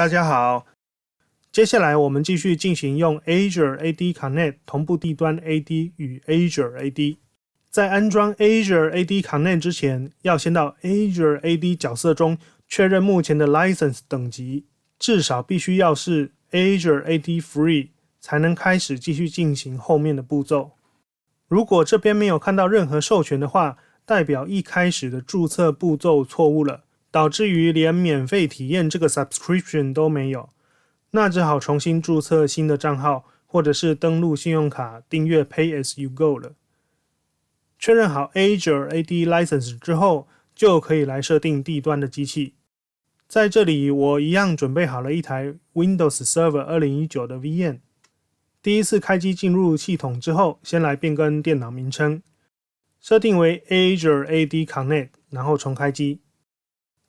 大家好，接下来我们继续进行用 Azure AD Connect 同步地端 AD 与 Azure AD。在安装 Azure AD Connect 之前，要先到 Azure AD 角色中确认目前的 License 等级，至少必须要是 Azure AD Free 才能开始继续进行后面的步骤。如果这边没有看到任何授权的话，代表一开始的注册步骤错误了，导致于连免费体验这个 subscription 都没有，那只好重新注册新的账号，或者是登录信用卡订阅 Pay as you go 了。确认好 Azure AD License 之后，就可以来设定地端的机器。在这里我一样准备好了一台 Windows Server 2019的 VM。第一次开机进入系统之后，先来变更电脑名称，设定为 Azure AD Connect， 然后重开机。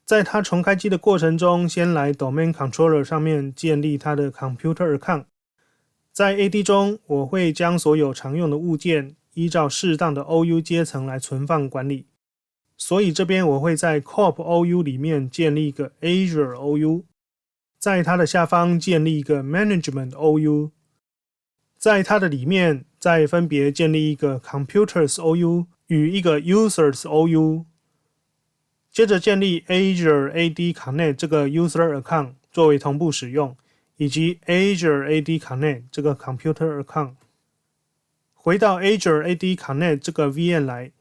在它重开机的过程中，先来 Domain Controller 上面建立它的 Computer Account。在 AD 中，我会将所有常用的物件依照适当的 OU 阶层来存放管理，所以这边我会在 Corp OU 里面建立一个 Azure OU， 在它的下方建立一个 Management OU， 在它的里面再分别建立一个 Computers OU 与一个 Users OU， 接着建立 Azure AD Connect 这个 User Account 作为同步使用，以及 Azure AD Connect 这个 Computer Account。回到 Azure AD Connect 这个 VM 来，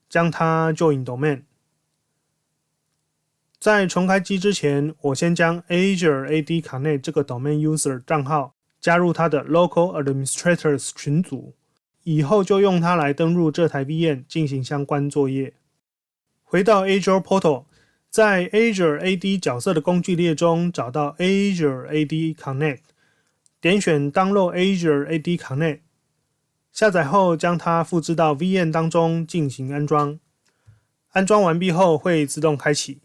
将它 Join Domain。在重开机之前，我先将 Azure AD Connect 这个 Domain User 账号加入它的 Local Administrators 群组，以后就用它来登入这台 VM 进行相关作业。回到 Azure Portal， 在 Azure AD 角色的工具列中找到 Azure AD Connect， 点选 Download Azure AD Connect， 下载后将它复制到 VM 当中进行安装。安装完毕后会自动开启。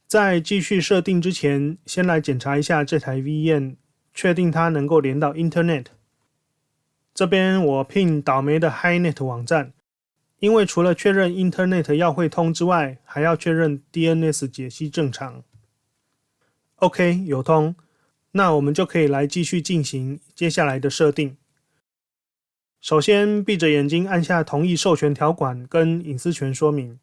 在继续设定之前，先来检查一下这台 VM， 确定它能够连到 Internet。这边我聘倒霉的 HiNet 网站，因为除了确认 Internet 要会通之外，还要确认 DNS 解析正常。OK， 有通，那我们就可以来继续进行接下来的设定。首先闭着眼睛按下同意授权条款跟隐私权说明。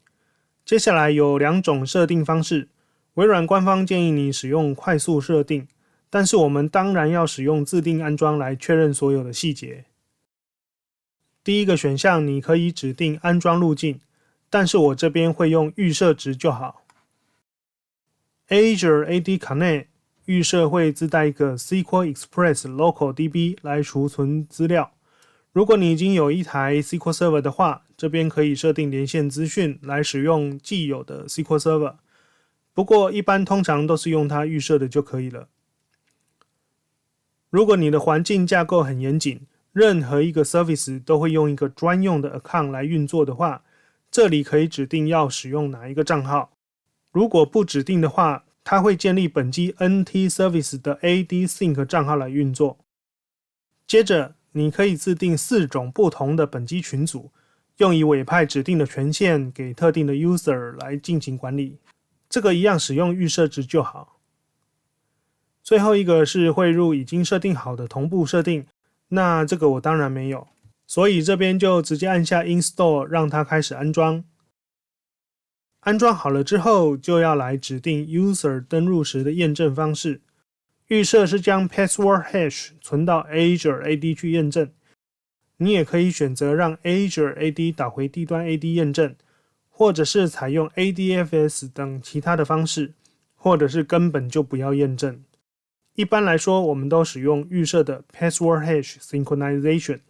接下来有两种设定方式，微软官方建议你使用快速设定，但是我们当然要使用自定安装来确认所有的细节。第一个选项你可以指定安装路径，但是我这边会用预设值就好。Azure AD Connect 预设会自带一个 SQL Express Local DB 来储存资料。如果你已经有一台 SQL Server 的话，这边可以设定连线资讯来使用既有的 SQL Server， 不过一般通常都是用它预设的就可以了。如果你的环境架构很严谨，任何一个 service 都会用一个专用的 account 来运作的话，这里可以指定要使用哪一个账号。如果不指定的话，它会建立本机 NT Service 的 AD Sync 账号来运作。接着你可以自定4种不同的本机群组，用以委派指定的权限给特定的 user 来进行管理，这个一样使用预设值就好。最后一个是汇入已经设定好的同步设定，那这个我当然没有，所以这边就直接按下 Install 让它开始安装。安装好了之后，就要来指定 user 登入时的验证方式。预设是将 password hash 存到 Azure AD 去验证，你也可以选择让 Azure AD 导回地端 AD 验证，或者是采用 ADFS 等其他的方式，或者是根本就不要验证。一般来说，我们都使用预设的 password hash synchronization。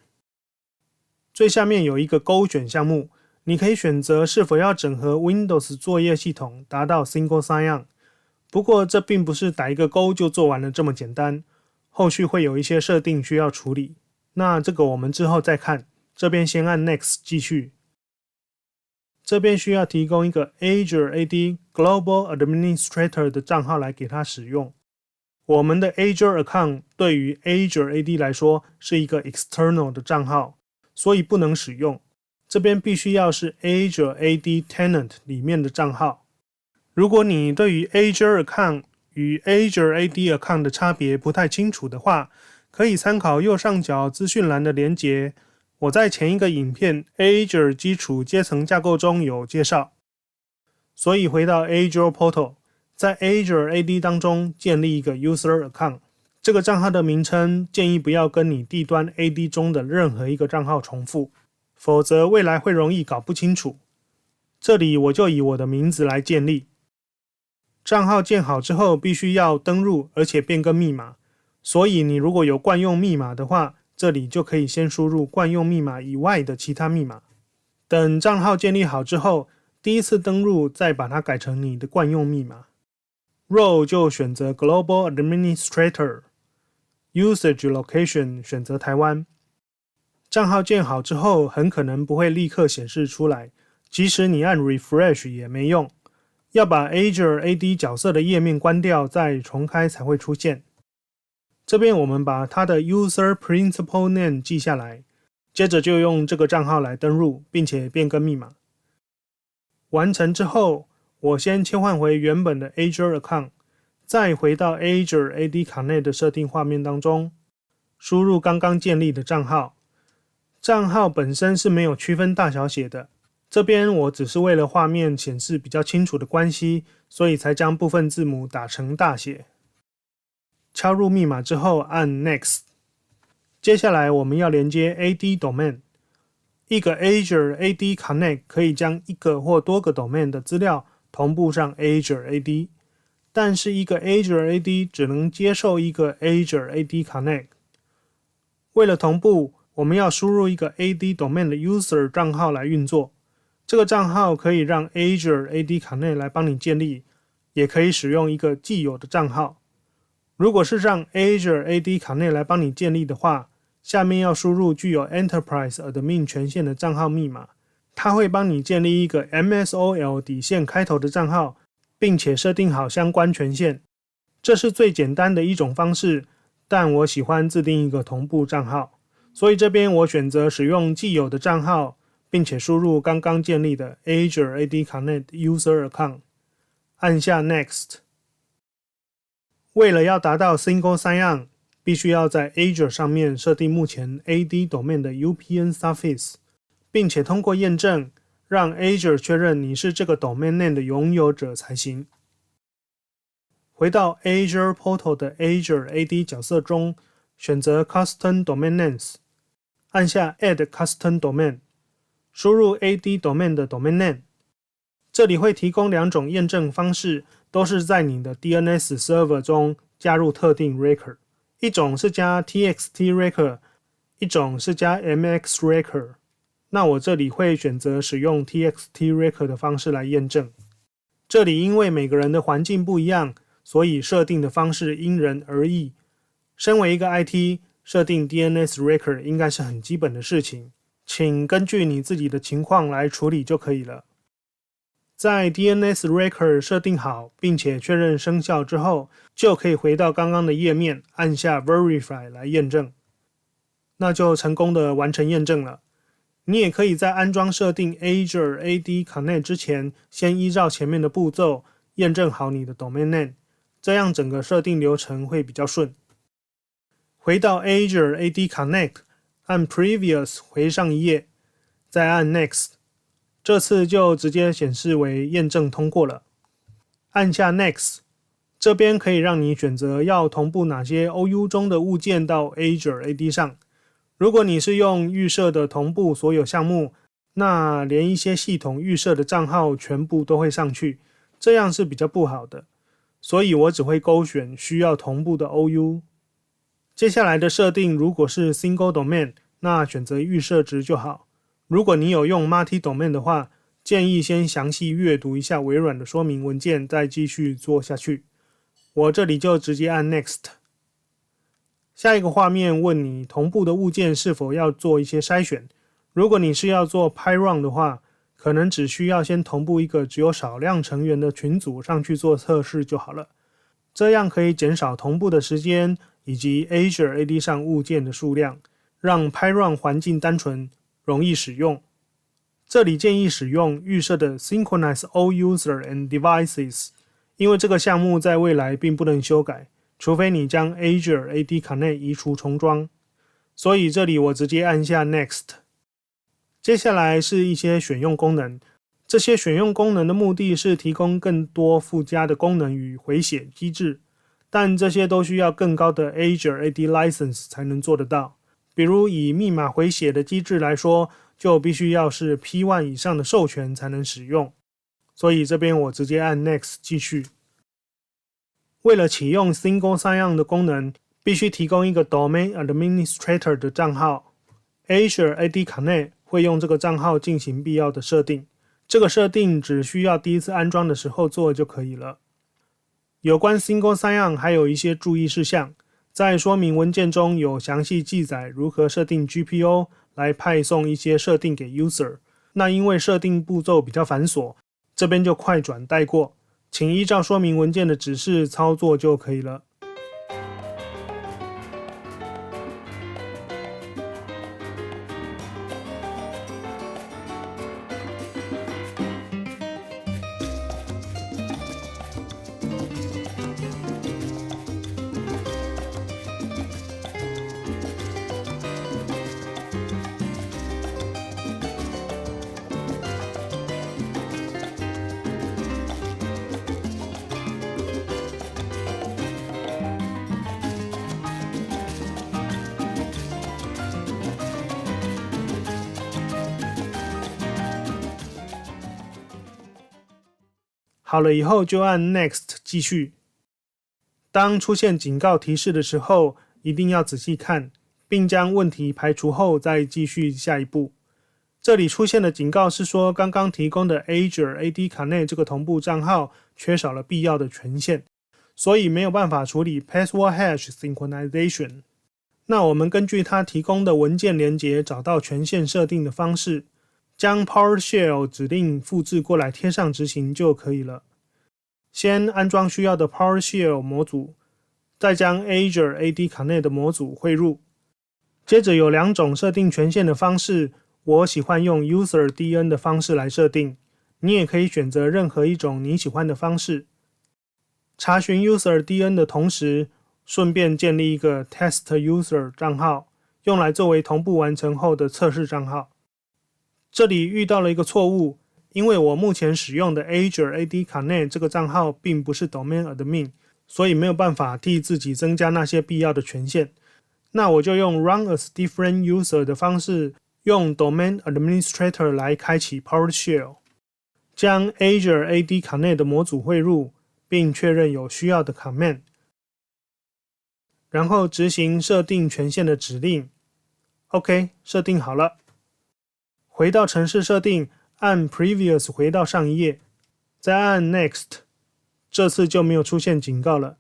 最下面有一个勾选项目，你可以选择是否要整合 Windows 作业系统达到 Single Sign-On。不过这并不是打一个勾就做完了这么简单，后续会有一些设定需要处理，那这个我们之后再看，这边先按 Next 继续。这边需要提供一个 Azure AD Global Administrator 的账号来给它使用。我们的 Azure Account 对于 Azure AD 来说是一个 External 的账号，所以不能使用。这边必须要是 Azure AD Tenant 里面的账号。如果你对于 Azure Account 与 Azure AD Account 的差别不太清楚的话，可以参考右上角资讯栏的连结，我在前一个影片 Azure 基础阶层架构中有介绍。所以回到 Azure Portal， 在 Azure AD 当中建立一个 User Account， 这个账号的名称建议不要跟你地端 AD 中的任何一个账号重复，否则未来会容易搞不清楚。这里我就以我的名字来建立。账号建好之后必须要登入，而且变更密码。所以你如果有惯用密码的话，这里就可以先输入惯用密码以外的其他密码。等账号建立好之后，第一次登入再把它改成你的惯用密码。Role 就选择 Global Administrator，Usage Location 选择台湾。账号建好之后很可能不会立刻显示出来，即使你按 Refresh 也没用，要把 Azure AD 角色的页面关掉再重开才会出现。这边我们把它的 User Principal Name 记下来，接着就用这个账号来登入，并且变更密码。完成之后，我先切换回原本的 Azure Account， 再回到 Azure AD Connect 的设定画面当中，输入刚刚建立的账号。账号本身是没有区分大小写的，这边我只是为了画面显示比较清楚的关系，所以才将部分字母打成大写。敲入密码之后按 Next。 接下来我们要连接 AD Domain。一个 Azure AD Connect 可以将一个或多个 domain 的资料同步上 Azure AD， 但是一个 Azure AD 只能接受一个 Azure AD Connect。 为了同步，我们要输入一个 AD Domain 的 User 账号来运作。这个账号可以让 Azure AD Connect 来帮你建立，也可以使用一个既有的账号。如果是让 Azure AD Connect 来帮你建立的话，下面要输入具有 Enterprise Admin 权限的账号密码，它会帮你建立一个 MSOL 底线开头的账号，并且设定好相关权限。这是最简单的一种方式，但我喜欢自定一个同步账号，所以这边我选择使用既有的账号，并且输入刚刚建立的 Azure AD Connect User Account， 按下 Next。 为了要达到 Single Sign-On，必须要在 Azure 上面设定目前 AD Domain 的 UPN Suffix， 并且通过验证，让 Azure 确认你是这个 Domain Name 的拥有者才行。回到 Azure Portal 的 Azure AD 角色中，选择 Custom Domain Names， 按下 Add Custom Domain， 输入 AD Domain 的 Domain Name。 这里会提供两种验证方式，都是在你的 DNS Server 中加入特定 Record。一种是加 TXT Record， 一种是加 MX Record。 那我这里会选择使用 TXT Record 的方式来验证。这里因为每个人的环境不一样，所以设定的方式因人而异。身为一个 IT， 设定 DNS Record 应该是很基本的事情，请根据你自己的情况来处理就可以了。在 DNS Record 设定好并且确认生效之后，就可以回到刚刚的页面，按下 Verify 来验证，那就成功的完成验证了。你也可以在安装设定 Azure AD Connect 之前，先依照前面的步骤验证好你的 Domain Name， 这样整个设定流程会比较顺。回到 Azure AD Connect， 按 Previous 回上一页，再按 Next，这次就直接显示为验证通过了。按下 Next， 这边可以让你选择要同步哪些 OU 中的物件到 Azure AD 上。如果你是用预设的同步所有项目，那连一些系统预设的账号全部都会上去，这样是比较不好的。所以我只会勾选需要同步的 OU。接下来的设定如果是 Single Domain， 那选择预设值就好。如果你有用 Multi-Domain 的话，建议先详细阅读一下微软的说明文件，再继续做下去。我这里就直接按 Next。 下一个画面问你同步的物件是否要做一些筛选。如果你是要做 PyRun 的话，可能只需要先同步一个只有少量成员的群组上去做测试就好了。这样可以减少同步的时间以及 Azure AD 上物件的数量，让 PyRun 环境单纯容易使用。这里建议使用预设的 Synchronize All User and Devices，因为这个项目在未来并不能修改，除非你将 Azure AD Connect 移除重装。所以这里我直接按下 Next。接下来是一些选用功能，这些选用功能的目的是提供更多附加的功能与回血机制，但这些都需要更高的 Azure AD License 才能做得到。比如以密码回血的机制来说，就必须要是 P1 以上的授权才能使用。所以这边我直接按 Next 继续。为了启用 Single Sign-On 的功能，必须提供一个 Domain Administrator 的账号。Azure AD Connect 会用这个账号进行必要的设定，这个设定只需要第一次安装的时候做就可以了。有关 Single Sign-On 还有一些注意事项，在说明文件中有详细记载如何设定 GPO 来派送一些设定给 User。那因为设定步骤比较繁琐，这边就快转带过，请依照说明文件的指示操作就可以了。好了以后就按 Next 继续。当出现警告提示的时候，一定要仔细看，并将问题排除后再继续下一步。这里出现的警告是说，刚刚提供的 Azure AD Connect 这个同步账号缺少了必要的权限，所以没有办法处理 Password Hash Synchronization。那我们根据它提供的文件连结找到权限设定的方式，将 PowerShell 指令复制过来贴上执行就可以了。先安装需要的 PowerShell 模组，再将 Azure AD Connect 的模组汇入。接着有两种设定权限的方式，我喜欢用 UserDN 的方式来设定，你也可以选择任何一种你喜欢的方式。查询 UserDN 的同时，顺便建立一个 TestUser 账号，用来作为同步完成后的测试账号。这里遇到了一个错误，因为我目前使用的 Azure AD Connect 这个账号并不是 Domain Admin， 所以没有办法替自己增加那些必要的权限。那我就用 Run as Different User 的方式，用 Domain Administrator 来开启 PowerShell， 将 Azure AD Connect 的模组汇入，并确认有需要的 command， 然后执行设定权限的指令。OK， 设定好了。回到程式设定，按 Previous 回到上一页，再按 Next， 这次就没有出现警告了。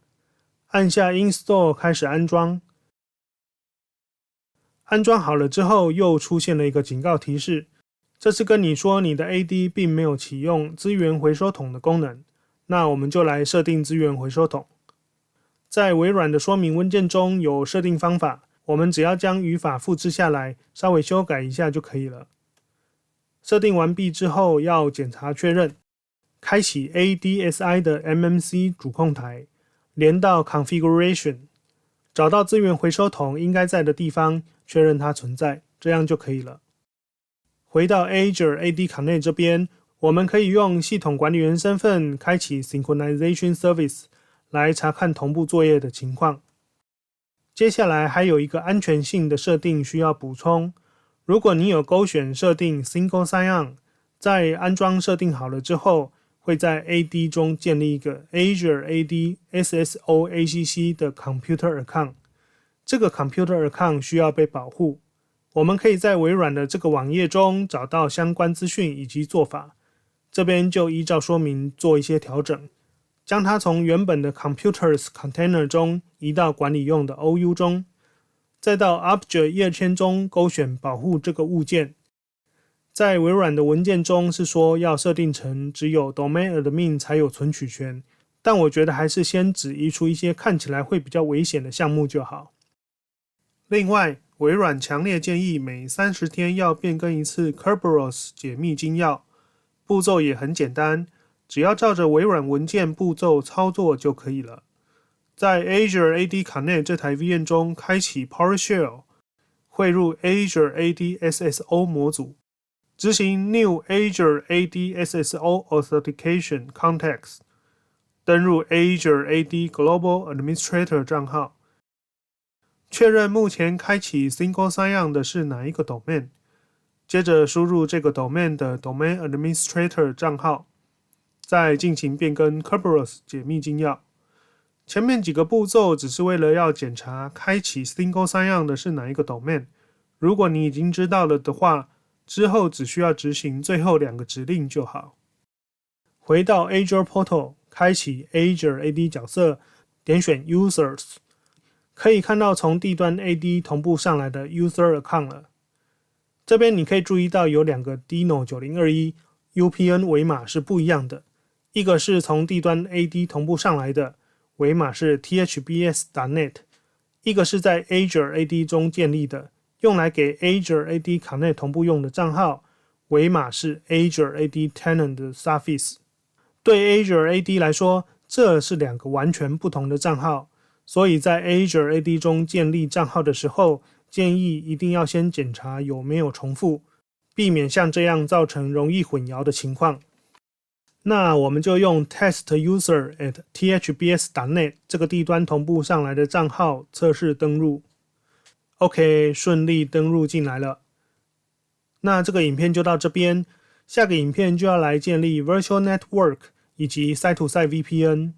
按下 Install 开始安装。安装好了之后，又出现了一个警告提示，这是跟你说你的 AD 并没有启用资源回收桶的功能。那我们就来设定资源回收桶。在微软的说明文件中有设定方法，我们只要将语法复制下来，稍微修改一下就可以了。设定完毕之后，要检查确认，开启 ADSI 的 MMC 主控台，连到 Configuration， 找到资源回收桶应该在的地方，确认它存在，这样就可以了。回到 Azure AD Connect 这边，我们可以用系统管理员身份开启 Synchronization Service 来查看同步作业的情况。接下来还有一个安全性的设定需要补充。如果你有勾选设定 Single Sign-On， 在安装设定好了之后，会在 AD 中建立一个 Azure AD SSO-ACC 的 Computer Account。 这个 Computer Account 需要被保护。我们可以在微软的这个网页中找到相关资讯以及做法，这边就依照说明做一些调整，将它从原本的 Computers Container 中移到管理用的 OU 中，再到 Object 页签中勾选保护这个物件。在微软的文件中是说要设定成只有 Domain Admin 才有存取权，但我觉得还是先只移除一些看起来会比较危险的项目就好。另外，微软强烈建议每30天要变更一次 Kerberos 解密金钥，步骤也很简单，只要照着微软文件步骤操作就可以了。在 Azure AD Connect 这台 VM 中开启 PowerShell， 汇入 Azure AD SSO 模组，执行 New Azure AD SSO Authentication Context， 登入 Azure AD Global Administrator 账号，确认目前开启 Single Sign-On 的是哪一个 domain， 接着输入这个 domain 的 Domain Administrator 账号，再进行变更 Kerberos 解密金钥。前面几个步骤只是为了要检查开启 Single Sign-On 的是哪一个 domain， 如果你已经知道了的话，之后只需要执行最后2个指令就好。回到 Azure Portal， 开启 Azure AD 角色，点选 Users， 可以看到从地端 AD 同步上来的 User Account 了。这边你可以注意到有2个 Dino 9021 UPN 尾码是不一样的，一个是从地端 AD 同步上来的，尾码是 thbs.net， 一个是在 Azure AD 中建立的，用来给 Azure AD Connect 同步用的账号，尾码是 Azure AD Tenant 的 Suffix。对 Azure AD 来说，这是2个完全不同的账号，所以在 Azure AD 中建立账号的时候，建议一定要先检查有没有重复，避免像这样造成容易混淆的情况。那我们就用 testuser@thbs.net 这个地端同步上来的账号测试登入。OK， 顺利登入进来了。那这个影片就到这边，下个影片就要来建立 Virtual Network 以及 Site-to-Site VPN。